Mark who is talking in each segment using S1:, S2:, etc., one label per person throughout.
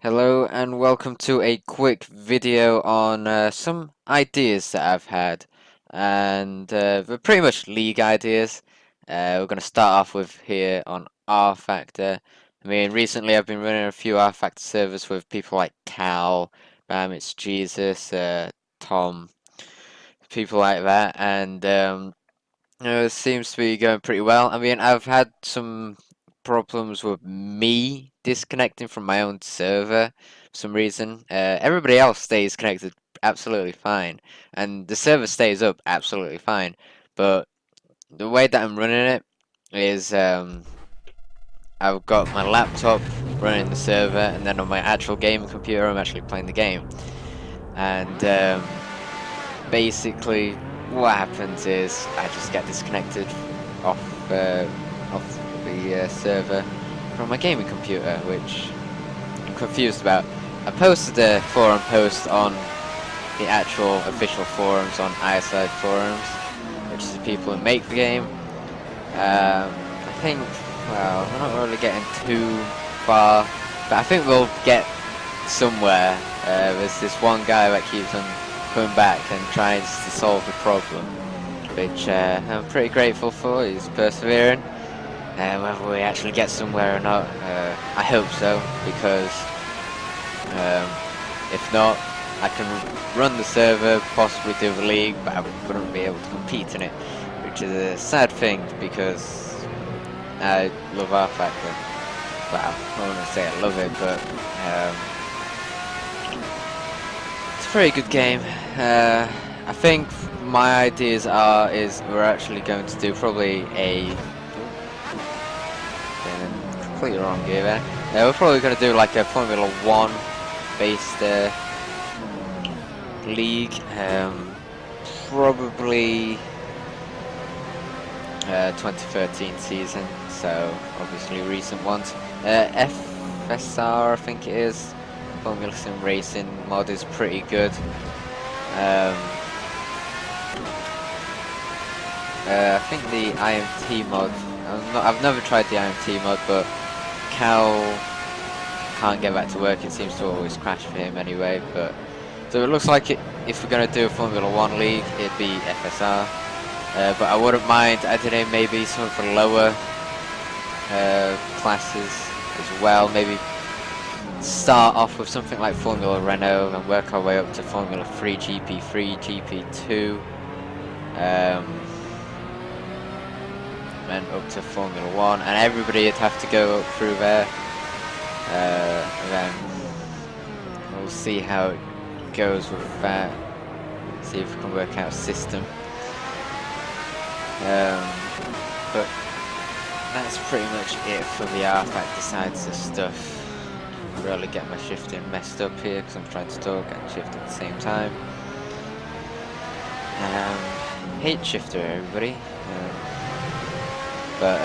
S1: Hello and welcome to a quick video on some ideas that I've had, and they're pretty much league ideas. We're going to start off with here on rFactor. I mean, recently I've been running a few rFactor servers with people like Cal, Bam, it's Jesus, Tom, people like that, and it seems to be going pretty well. I mean, I've had some problems with me disconnecting from my own server for some reason. Everybody else stays connected absolutely fine, and the server stays up absolutely fine. But the way that I'm running it is I've got my laptop running the server, and then on my actual gaming computer, I'm actually playing the game. And basically, what happens is I just get disconnected off off the server from my gaming computer, which I'm confused about. I posted a forum post on the actual official forums on ISI forums, which is the people who make the game. I think, well, we're not really getting too far, but I think we'll get somewhere. There's this one guy that keeps on coming back and trying to solve the problem, which I'm pretty grateful for. He's persevering. Whether we actually get somewhere or not, I hope so, because if not, I can run the server, possibly do the league, but I wouldn't be able to compete in it, which is a sad thing because I love rFactor. Well, I wouldn't say I love it, but it's a pretty good game. I think my ideas is we're actually going to do probably a completely wrong here there. We're probably going to do like a Formula 1 based league, probably 2013 season, so obviously recent ones. FSR, I think it is, Formula Sim Racing mod is pretty good. I think the IMT mod, I've never tried the IMT mod, but Cal can't get back to work. It seems to always crash for him anyway. But so it looks like if we're going to do a Formula 1 league, it'd be FSR. But I wouldn't mind adding in maybe some for lower classes as well. Maybe start off with something like Formula Renault and work our way up to Formula 3, GP3, GP2. And up to Formula 1, and everybody would have to go up through there. And then we'll see how it goes with that. See if we can work out a system. But that's pretty much it for the rFactor sides of stuff. Really get my shifting messed up here because I'm trying to talk and shift at the same time. Hate shifter, everybody. But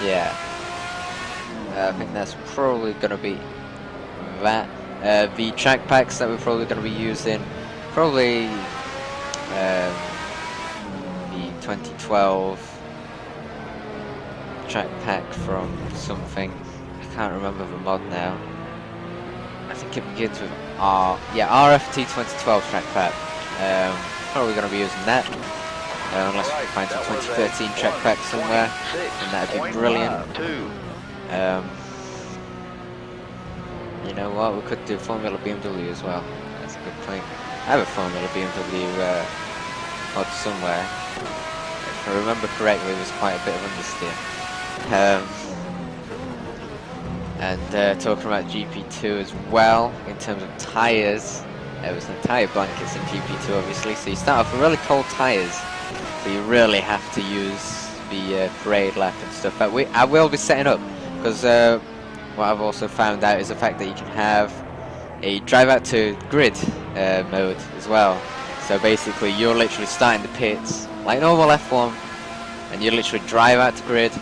S1: yeah, I think that's probably going to be that. The track packs that we're probably going to be using, probably the 2012 track pack from something. I can't remember the mod now. I think it begins with RFT 2012 track pack. Probably going to be using that. Unless we can find a 2013 track pack somewhere, and that'd be brilliant. You know what, we could do Formula BMW as well. That's a good point. I have a Formula BMW mod somewhere. If I remember correctly, there's quite a bit of understeer. And talking about GP2 as well, in terms of tyres, there was no tyre blankets in GP2 obviously, so you start off with really cold tyres. So you really have to use the parade lap and stuff. But I will be setting up, because what I've also found out is the fact that you can have a drive out to grid mode as well. So basically you're literally starting the pits like normal F1, and you literally drive out to grid,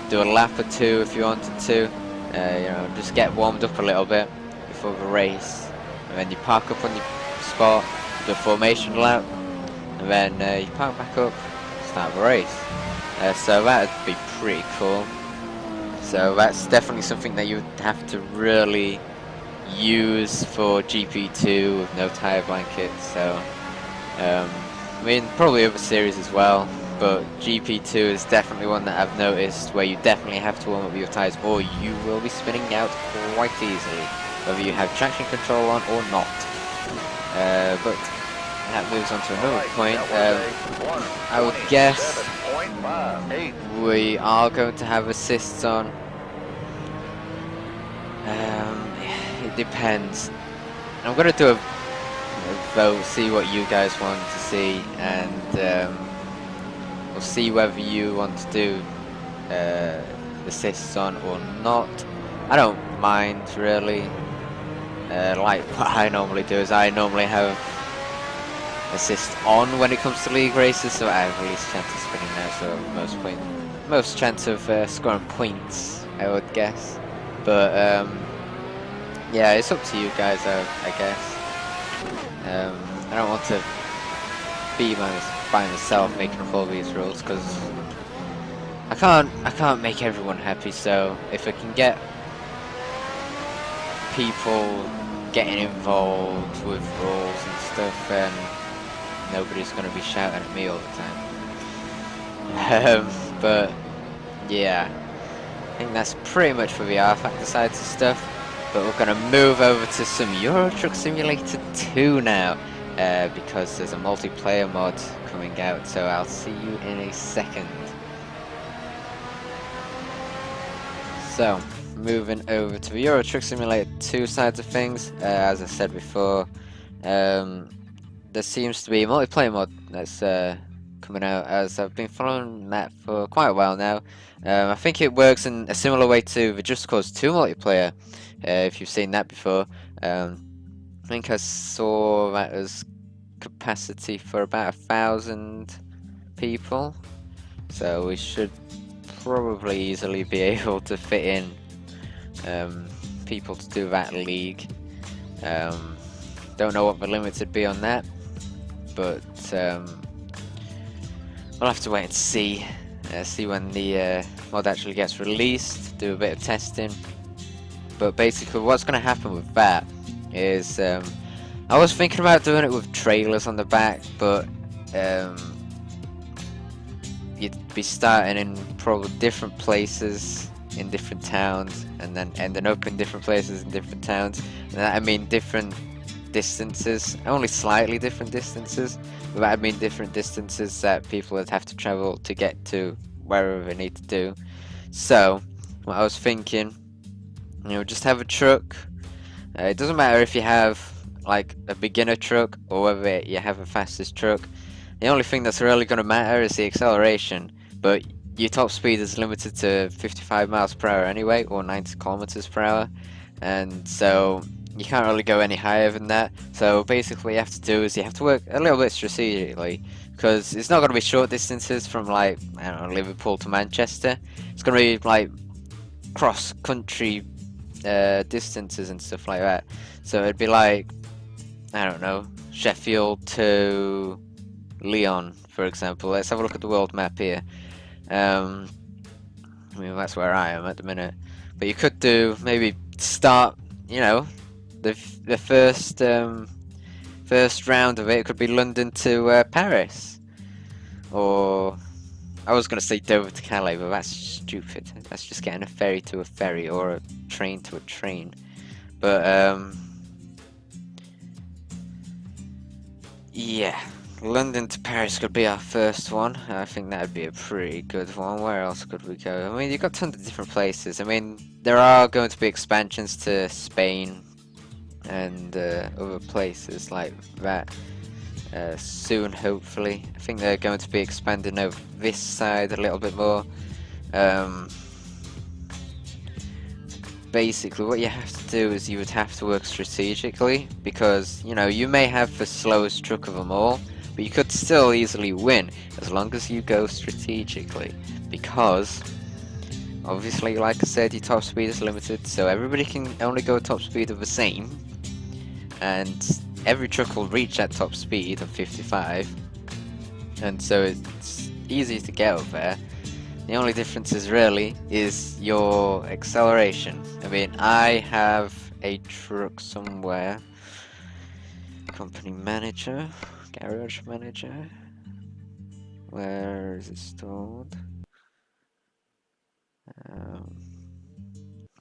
S1: do a lap or two if you wanted to, you know, just get warmed up a little bit before the race, and then you park up on your spot, do a formation lap, and then you park back up, start the race. So that would be pretty cool. So that's definitely something that you would have to really use for GP2 with no tire blanket. So I mean, probably other series as well, but GP2 is definitely one that I've noticed where you definitely have to warm up your tyres or you will be spinning out quite easily, whether you have traction control on or not. But that moves on to another point. I would guess we are going to have assists on. It depends. I'm going to do a vote, see what you guys want to see, and we'll see whether you want to do assists on or not. I don't mind really. Like what I normally do is I normally have assist on when it comes to league races, so I have the least chance of spinning out, so most chance of scoring points, I would guess. But yeah, it's up to you guys, I guess. I don't want to be by myself making up all these rules because I can't make everyone happy. So if I can get people getting involved with rules and stuff, then nobody's gonna be shouting at me all the time. But yeah, I think that's pretty much for the rFactor side of stuff. But we're going to move over to some Euro Truck Simulator 2 now, because there's a multiplayer mod coming out, so I'll see you in a second. So, moving over to the Euro Truck Simulator 2 sides of things, as I said before, there seems to be a multiplayer mod that's coming out, as I've been following that for quite a while now. I think it works in a similar way to the Just Cause 2 multiplayer. If you've seen that before, I think I saw that as capacity for about 1,000 people, so we should probably easily be able to fit in people to do that league. Don't know what the limits would be on that, but we'll have to wait and see when the mod actually gets released, do a bit of testing. But basically what's going to happen with that is, I was thinking about doing it with trailers on the back, but you'd be starting in probably different places in different towns, and then ending up in different places in different towns. And that I mean different distances, only slightly different distances, but that I mean different distances that people would have to travel to get to wherever they need to do. So what I was thinking, just have a truck. It doesn't matter if you have like a beginner truck or whether you have a fastest truck. The only thing that's really going to matter is the acceleration, but your top speed is limited to 55 miles per hour anyway, or 90 kilometers per hour, and so you can't really go any higher than that. So basically what you have to do is you have to work a little bit strategically, because it's not going to be short distances from like, I don't know, Liverpool to Manchester. It's going to be like cross country distances and stuff like that. So it'd be like, I don't know, Sheffield to Lyon, for example. Let's have a look at the world map here. I mean, that's where I am at the minute. But you could do maybe start, the first round of it could be London to Paris, or I was going to say Dover to Calais, but that's stupid. That's just getting a ferry to a ferry or a train to a train. But yeah, London to Paris could be our first one. I think that would be a pretty good one. Where else could we go? I mean, you've got tons of different places. I mean, there are going to be expansions to Spain and other places like that soon, hopefully. I think they're going to be expanding over this side a little bit more. Basically what you have to do is you would have to work strategically, because you may have the slowest truck of them all, but you could still easily win as long as you go strategically, because obviously, like I said, your top speed is limited, so everybody can only go top speed of the same, and every truck will reach that top speed of 55, and so it's easy to get up there. The only difference is really is your acceleration. I mean, I have a truck somewhere. Company manager, garage manager. Where is it stored? Um,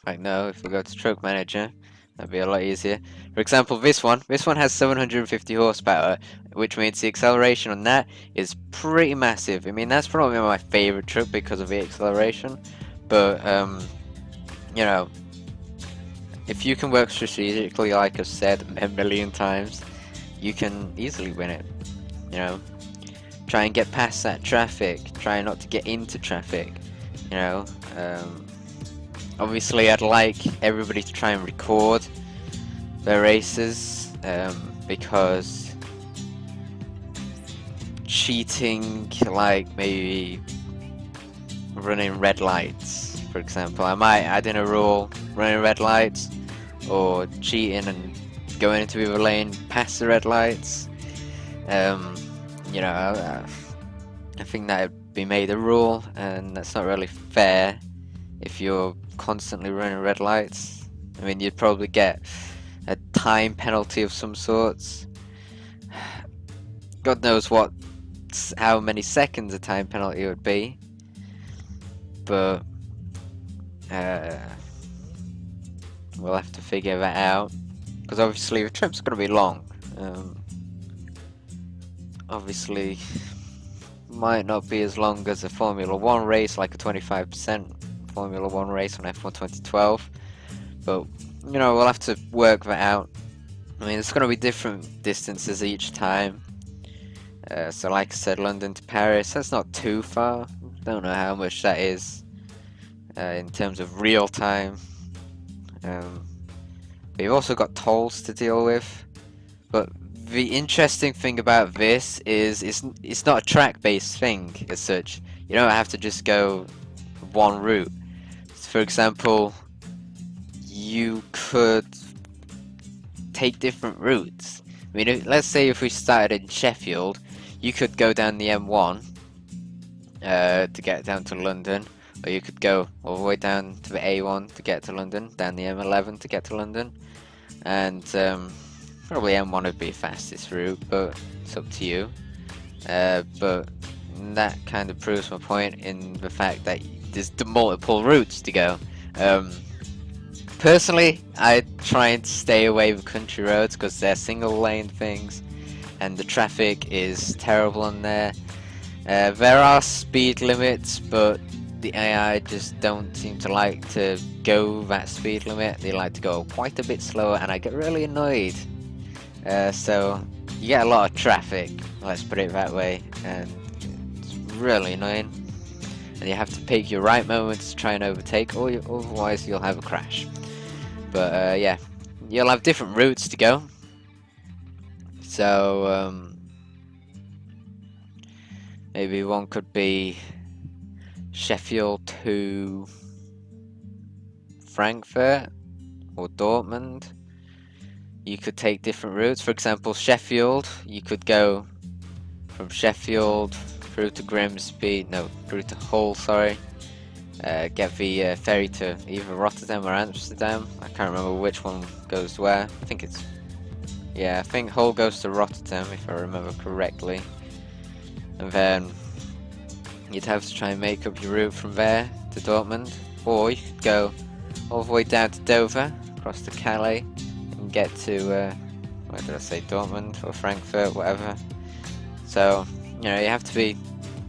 S1: I know if we go to truck manager, that'd be a lot easier. For example, this one has 750 horsepower, which means the acceleration on that is pretty massive. I mean, that's probably my favorite truck because of the acceleration. But you know, if you can work strategically, like I've said a million times, you can easily win it. You know, try and get past that traffic. Try not to get into traffic. You know, obviously I'd like everybody to try and record their races, because cheating, like maybe running red lights, for example, I might add in a rule: running red lights, or cheating and going into the other lane past the red lights. You know, I think that would be made a rule, and that's not really fair if you're constantly running red lights. I mean, you'd probably get a time penalty of some sorts. God knows how many seconds a time penalty would be, but we'll have to figure that out, because obviously the trip's going to be long. Obviously might not be as long as a Formula 1 race, like a 25% Formula 1 race on F1 2012, but you know, we'll have to work that out. I mean, it's going to be different distances each time. So like I said, London to Paris, that's not too far. Don't know how much that is in terms of real time. But you've also got tolls to deal with. But the interesting thing about this is it's not a track-based thing as such. You don't have to just go one route. For example, you could take different routes. I mean, let's say if we started in Sheffield, you could go down the M1 to get down to London, or you could go all the way down to the A1 to get to London, down the M11 to get to London, and probably M1 would be the fastest route, but it's up to you. But that kind of proves my point in the fact that there's multiple routes to go. Personally, I try and stay away with country roads because they're single lane things and the traffic is terrible on there. There are speed limits, but the AI just don't seem to like to go that speed limit. They like to go quite a bit slower, and I get really annoyed. So you get a lot of traffic, let's put it that way, and it's really annoying. And you have to pick your right moments to try and overtake, or otherwise you'll have a crash. But yeah, you'll have different routes to go. So maybe one could be Sheffield to Frankfurt or Dortmund. You could take different routes. For example, Sheffield, you could go from Sheffield through to Grimsby, no, through to Hull, sorry. Get the ferry to either Rotterdam or Amsterdam. I can't remember which one goes where. I think Hull goes to Rotterdam if I remember correctly. And then you'd have to try and make up your route from there to Dortmund. Or you could go all the way down to Dover, across to Calais, and get to, where did I say, Dortmund or Frankfurt, whatever. So, you know, you have to be,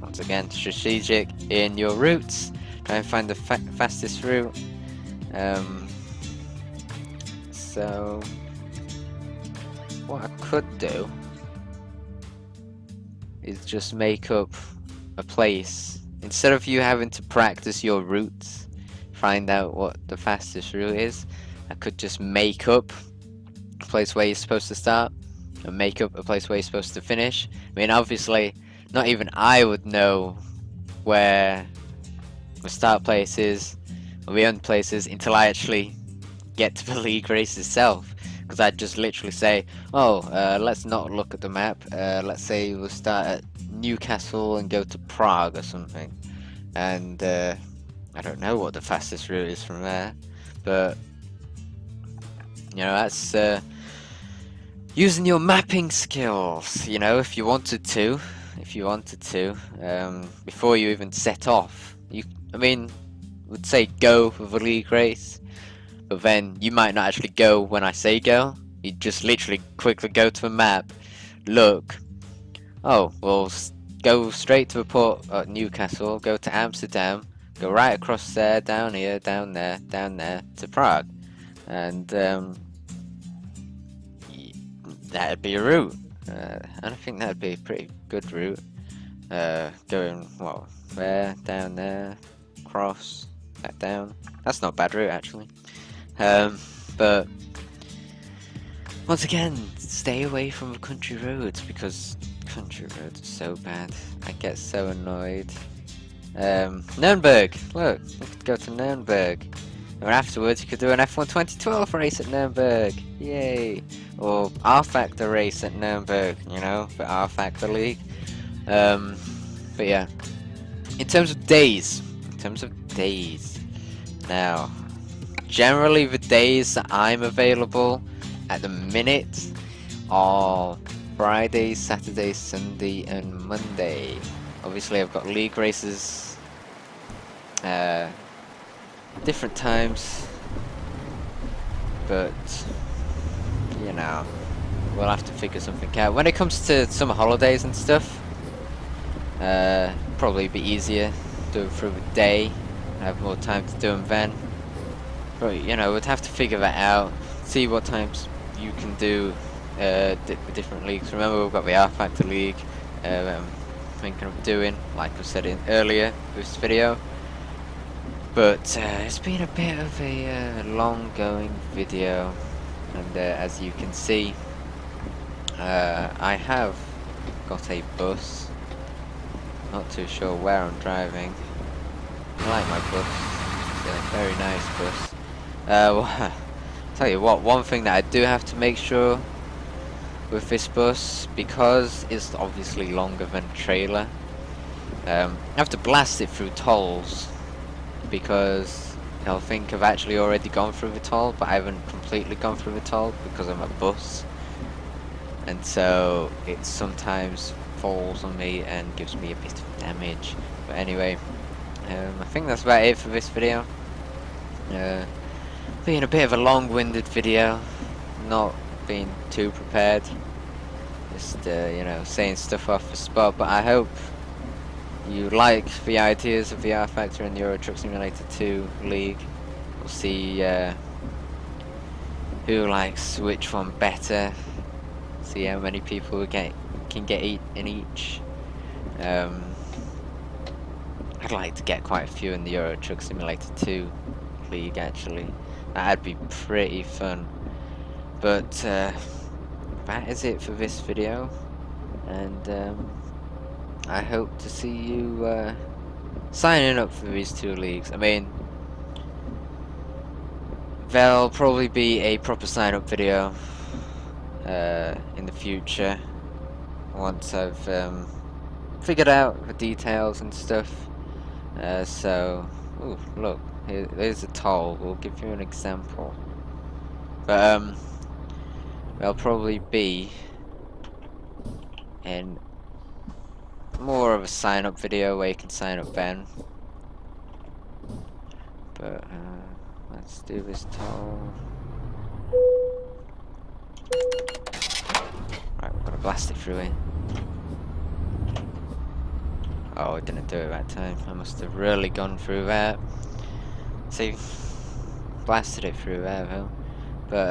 S1: once again, strategic in your routes. Try and find the fastest route. So what I could do is just make up a place. Instead of you having to practice your routes, find out what the fastest route is, I could just make up a place where you're supposed to start and make up a place where you're supposed to finish. I mean, obviously, not even I would know where the start place is or the end place is until I actually get to the league race itself, because I'd just literally say, let's not look at the map, let's say we'll start at Newcastle and go to Prague or something, and I don't know what the fastest route is from there, but You know, that's using your mapping skills. You know, if you wanted to, before you even set off, I mean, would say go with a league race, but then you might not actually go when I say go. You just literally quickly go to a map, look. Oh, well, go straight to a port at Newcastle, go to Amsterdam, go right across there, down here, down there, to Prague. And that'd be a route. And I think that'd be a pretty good route. Going, well, there, down there, cross, back down. That's not a bad route, actually. But once again, stay away from the country roads, because country roads are so bad. I get so annoyed. Nuremberg, look, we could go to Nuremberg. And afterwards you could do an F1 2012 race at Nuremberg, yay! Or rFactor race at Nuremberg, you know, the rFactor League. But yeah, in terms of days, now, generally the days that I'm available at the minute are Friday, Saturday, Sunday and Monday. Obviously I've got league races different times, but you know, we'll have to figure something out. When it comes to summer holidays and stuff, probably be easier do it through the day, have more time to do them then. But you know, we'd have to figure that out, see what times you can do the different leagues. Remember, we've got the rFactor League I'm thinking of doing, like I said earlier with this video. But it's been a bit of a long going video, and as you can see, I have got a bus. Not too sure where I'm driving. I like my bus, it's a very nice bus. Well, tell you what, one thing that I do have to make sure with this bus, because it's obviously longer than a trailer, I have to blast it through tolls, because they'll think I've actually already gone through the toll, but I haven't completely gone through the toll because I'm a bus, and so it sometimes falls on me and gives me a bit of damage. But anyway, I think that's about it for this video. Being a bit of a long-winded video, not being too prepared, just you know, saying stuff off the spot, but I hope you like the ideas of the rFactor and Euro Truck Simulator 2 League. We'll see who likes which one better, see how many people can get in each. I'd like to get quite a few in the Euro Truck Simulator 2 League, actually. That'd be pretty fun. But that is it for this video, and I hope to see you signing up for these two leagues. I mean, there'll probably be a proper sign up video in the future once I've figured out the details and stuff. So, ooh, look, there's a toll. We'll give you an example. But there'll probably be in more of a sign up video where you can sign up then. But let's do this toll. Right, we're gonna blast it through it. Oh, I didn't do it that time. I must have really gone through that. See, blasted it through there though. But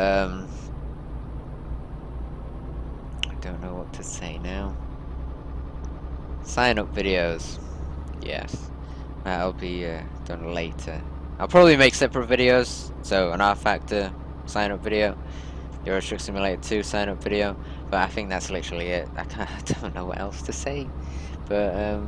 S1: I don't know what to say now. Sign up videos, yes, that'll be done later. I'll probably make separate videos, so an rFactor sign up video, Euro Truck Simulator 2 sign up video, but I think that's literally it. I don't know what else to say. But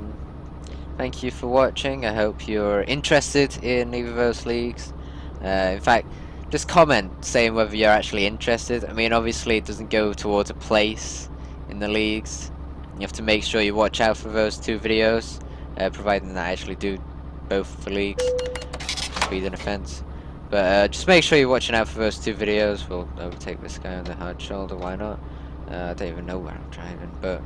S1: thank you for watching. I hope you're interested in either of those leagues. In fact, just comment saying whether you're actually interested. I mean, obviously it doesn't go towards a place in the leagues. You have to make sure you watch out for those two videos, providing that I actually do both the leagues, speed and offense. But just make sure you're watching out for those two videos. We'll overtake this guy on the hard shoulder. Why not? I don't even know where I'm driving, but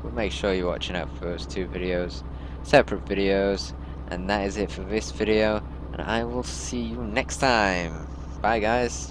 S1: we'll make sure you're watching out for those two videos, separate videos. And that is it for this video. And I will see you next time. Bye, guys.